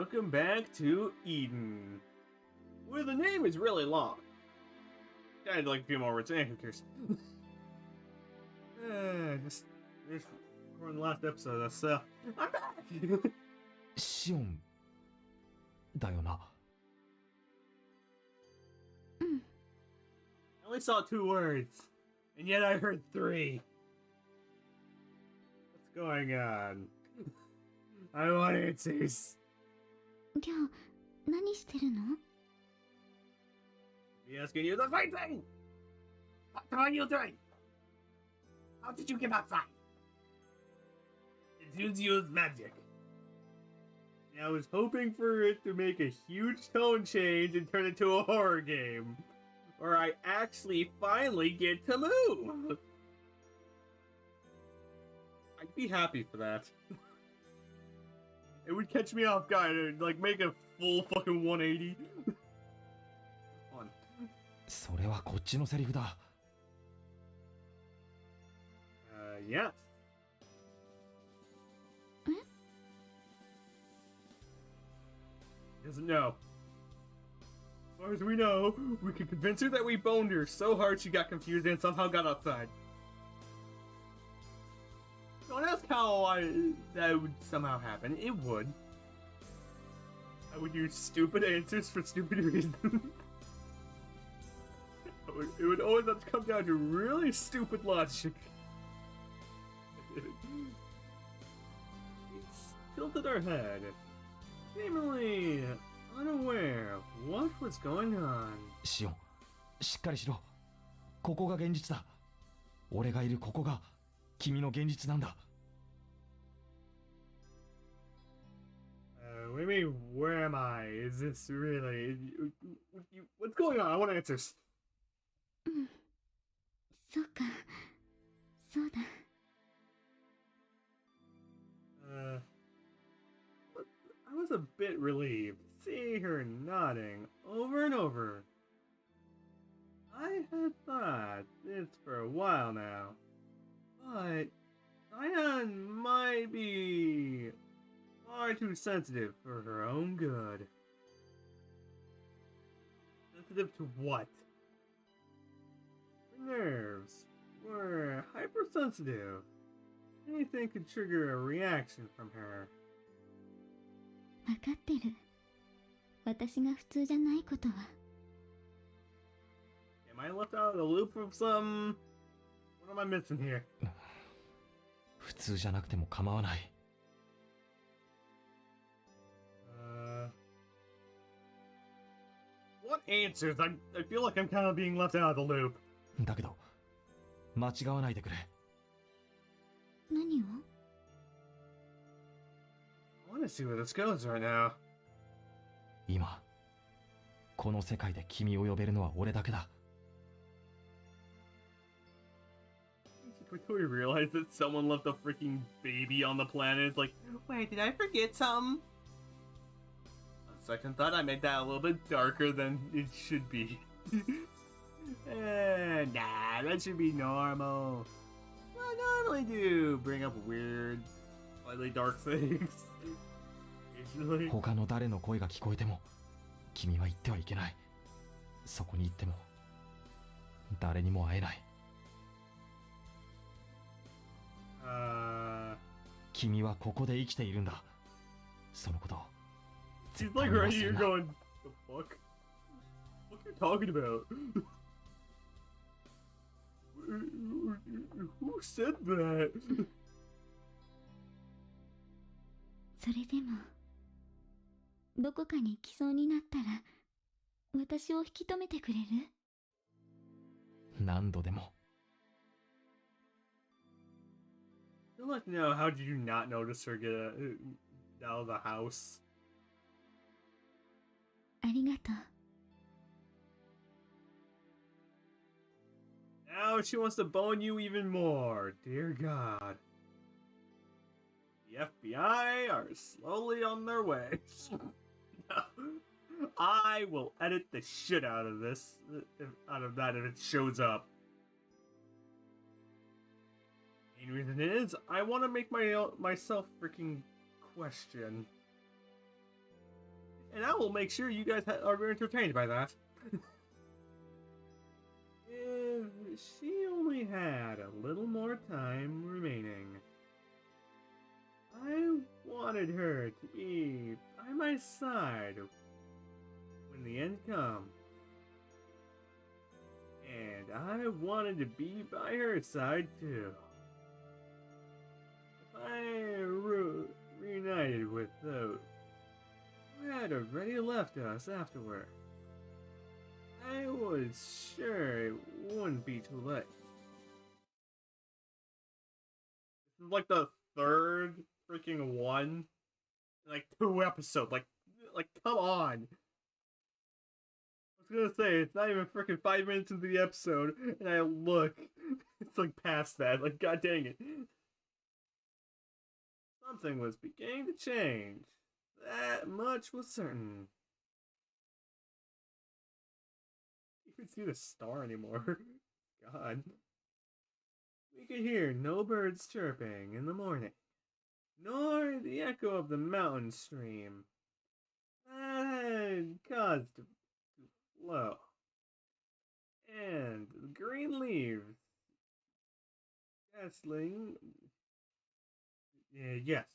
welcome back to Eden. Where the name is really long. I'd like a few more words. Who cares? Just recording the last episode, so I'm back! シオンだよな。 I only saw 2 words, and yet I heard 3. What's going on? I want answers. りょう、何してるの？ Be asking you the same thing! What are you doing? How did you get outside? It seems use magic. I was hoping for it to make a huge tone change and turn into a horror game. Where I actually finally get to move! I'd be happy for that. It would catch me off guard and like make a full fucking 180. Fun. それはこっちのセリフだ。Yes. Doesn't know. As far as we know, we can convince her that we boned her so hard she got confused and somehow got outside. Don't ask how that would somehow happen. It would. I would use stupid answers for stupid reasons. It would always have to come down to really stupid logic. It's tilted our head, seemingly unaware of what was going on. シオン、しっかりしろ。ここが現実だ。俺がいるここが君の現実なんだ。What do you mean, where am I? Is this really... What's going on? I want answers. そうか、そうだ。I was a bit relieved seeing her nodding over and over. I had thought this for a while now, but Diane might be far too sensitive for her own good. Sensitive to what? Her nerves were hypersensitive. Anything could trigger a reaction from her. わかってる。私が普通じゃないことは。Am I left out of the loop of some... What am I missing here? 普通じゃなくても構わない。What answers? I feel like I'm kind of being left out of the loop. だけど、間違わないでくれ。何を？ I want to see where this goes right now. 今、この世界で君を呼べるのは俺だけだ。Quickly realize that someone left a freaking baby on the planet. It's like, wait, did I forget something? On second thought, I made that a little bit darker than it should be. Nah, that should be normal. I normally do bring up weird, slightly dark things. Occasionally. 他の誰の声が聞こえても、君は言ってはいけない。そこに行っても、誰にも会えない。君はここで生きているんだ。そのことを。She's like right here going, the fuck? What are you talking about? Who said that? それでも、どこかに行きそうになったら、私を引き止めてくれる？何度でも。I'd like to know, how did you not notice her get out of the house? ありがとう。 Now she wants to bone you even more. Dear God. The FBI are slowly on their way. I will edit the shit out of this, out of that if it shows up. Main reason is I want to make myself freaking question. and I will make sure you guys are entertained by that. If she only had a little more time remaining, I wanted her to be by my side when the end comes. And I wanted to be by her side too. If I reunited with those who had already left us afterward, I was sure it wouldn't be too late. This is like the third freaking one, like 2 episodes. Like come on. I was gonna say it's not even freaking 5 minutes into the episode, and I look, it's like past that. Like, god dang it. Something was beginning to change. That much was certain. You could see the star anymore. God. We could hear no birds chirping in the morning, nor the echo of the mountain stream that had caused to flow. And the green leaves nestling, yes,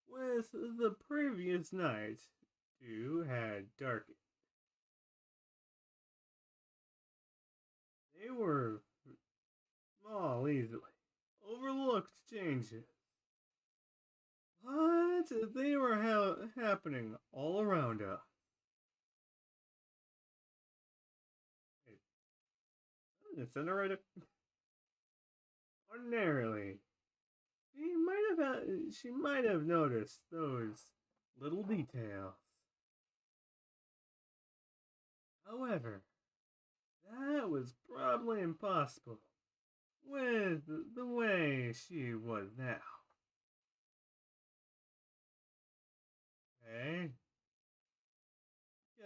with the previous night, dew had darkened. They were small, easily overlooked changes, but they were happening all around us. Hey, incinerator. Ordinarily, she might have noticed those little details. However, that was probably impossible with the way she was now. Okay?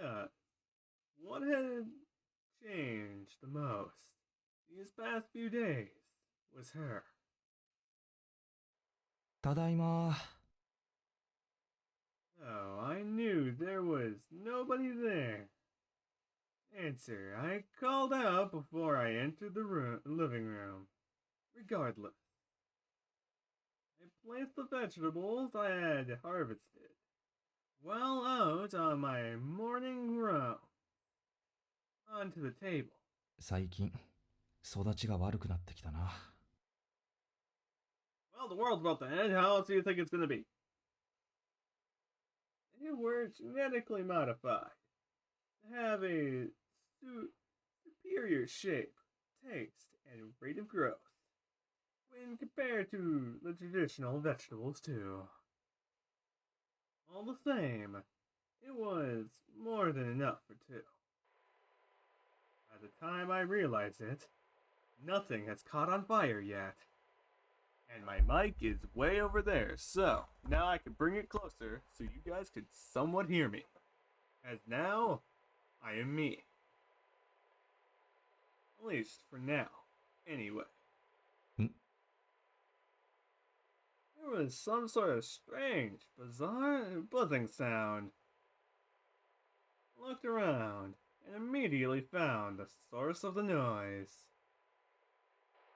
Yeah. What had changed the most these past few days was her. ただいま。 Oh, I knew there was nobody there. Answer, I called out before I entered the living room. Regardless, I placed the vegetables I had harvested well out on my morning row onto the table. 最近、育ちが悪くなってきたな。 Well, the world's about to end. How else do you think it's gonna be? They were genetically modified to have a superior shape, taste, and rate of growth when compared to the traditional vegetables, too. All the same, it was more than enough for two. By the time I realized it, nothing has caught on fire yet. And my mic is way over there, so now I can bring it closer so you guys could somewhat hear me. As now, I am me. At least for now, anyway. There was some sort of strange, bizarre buzzing sound. I looked around and immediately found the source of the noise.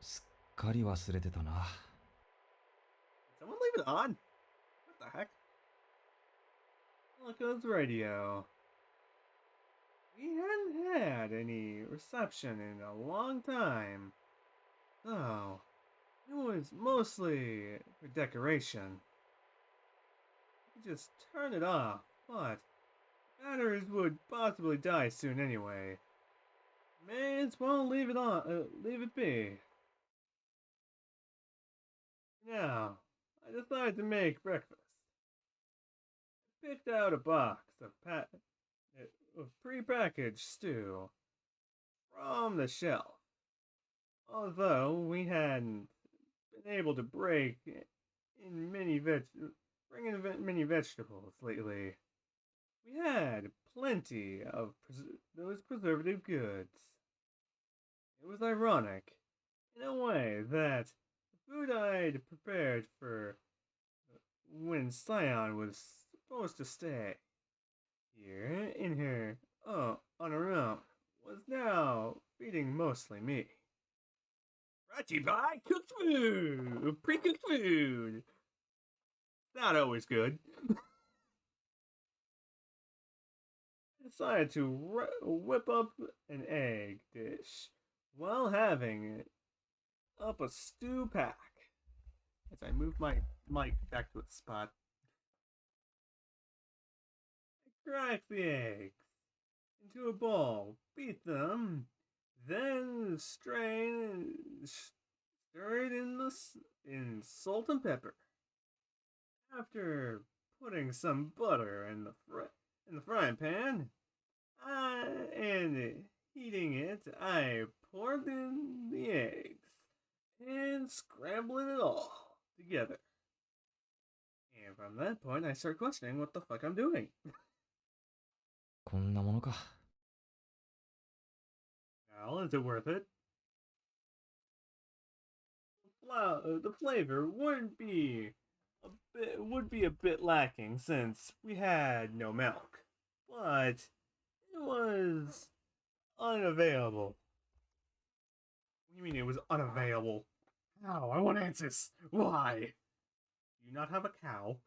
すっかり忘れてたな。 Did someone leave it on? What the heck? Look at the radio. We hadn't had any reception in a long time. So, it was mostly for decoration. We just turned it off, but batteries would possibly die soon anyway. May as well leave it on, leave it be. Now, I decided to make breakfast. I picked out a box of pre-packaged stew from the shelf. Although we hadn't been able to bring in many vegetables lately, we had plenty of those preservative goods. It was ironic, in a way, that the food I'd prepared for when Scion was supposed to stay, here in her, on her own, was now feeding mostly me. Brought to you by cooked food! Pre-cooked food! Not always good. I decided to whip up an egg dish while having up a stew pack. As I move my mic back to its spot, I crack the eggs into a bowl, beat them, then strain and stir it in salt and pepper. After putting some butter in the frying pan, and heating it, I poured in the eggs and scrambling it all together. And from that point, I start questioning what the fuck I'm doing. こんなものか。 Now, is it worth it? The flavor would be a bit lacking since we had no milk, but it was unavailable. What do you mean it was unavailable? How? I want answers. Why? Do you not have a cow?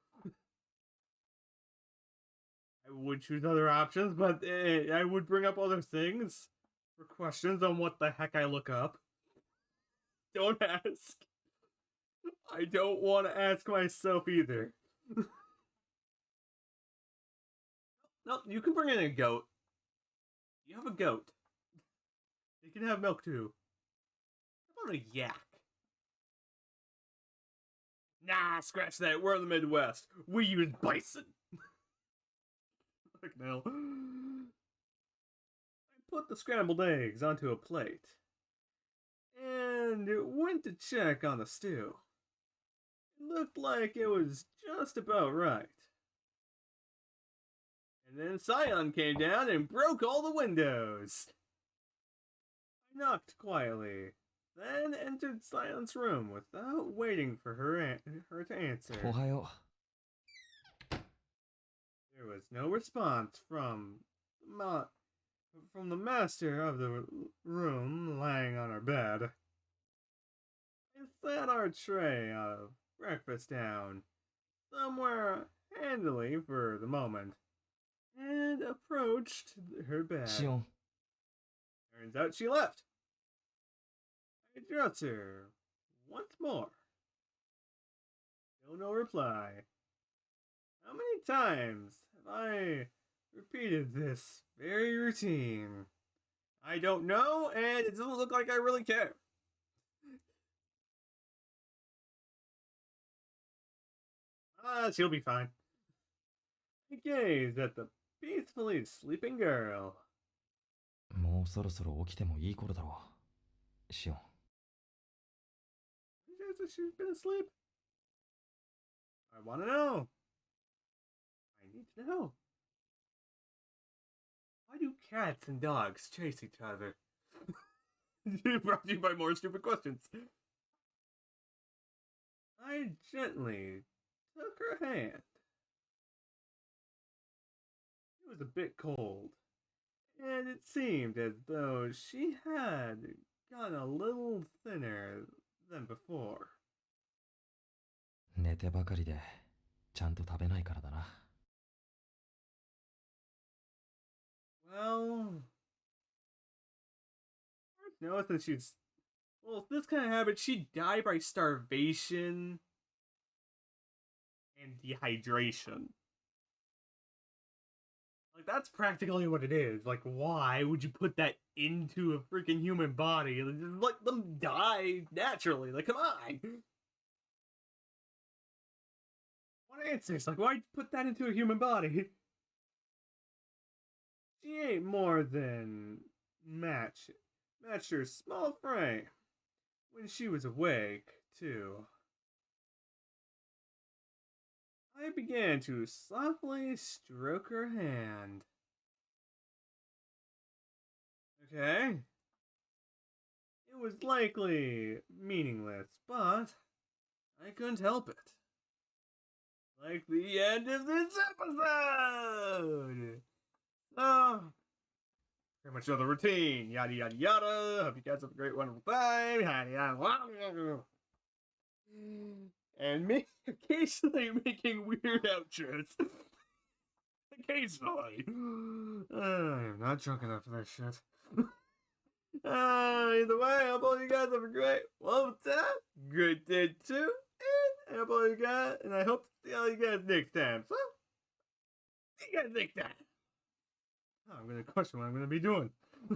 I would choose other options, but I would bring up other things for questions on what the heck I look up. Don't ask. I don't want to ask myself either. No, you can bring in a goat. You have a goat. They can have milk too. How about a yak? Nah, scratch that. We're in the Midwest. We use bison. Like no. I put the scrambled eggs onto a plate and went to check on the stew. It looked like it was just about right. And then Scion came down and broke all the windows. I knocked quietly, then entered Scion's room without waiting for her to answer. おはよ There was no response from the master of the room lying on our bed. I set our tray of breakfast down somewhere handily for the moment and approached her う。 bed. シオン、 Turns out she left. I addressed her once more. Still no reply. How many times have I repeated this very routine? I don't know, and it doesn't look like I really care. She'll be fine. I gazed at the peacefully sleeping girl. もうそろそろ起きてもいい頃だろう。シオン。 She's been asleep. I want to know. I need to know. Why do cats and dogs chase each other? Brought to you by more stupid questions. I gently took her hand. It was a bit cold, and it seemed as though she had gotten a little thinner than before. 寝てばかりでちゃんと食べないからだな。 Well, I noticed that she's... Well, this kind of habit, she died by starvation and dehydration. Like, that's practically what it is. Like, why would you put that into a freaking human body? Like, just let them die naturally. Like, come on! What answers? Like, why'd you put that into a human body? She ate more than matched her small frame when she was awake, too. I began to softly stroke her hand. Okay. It was likely meaningless, but I couldn't help it. Like the end of this episode! Pretty much know the routine. Yada yada yada. Hope you guys have a great, wonderful time. Yada yada. And me occasionally making weird outros. Occasionally. I am not drunk enough for that shit. Either way, I hope all you guys have a great, wonderful time. Great day too. And I hope all you guys, and I hope to see all you guys next time. So, see you guys next time. Oh, I'm gonna question what I'm gonna be doing.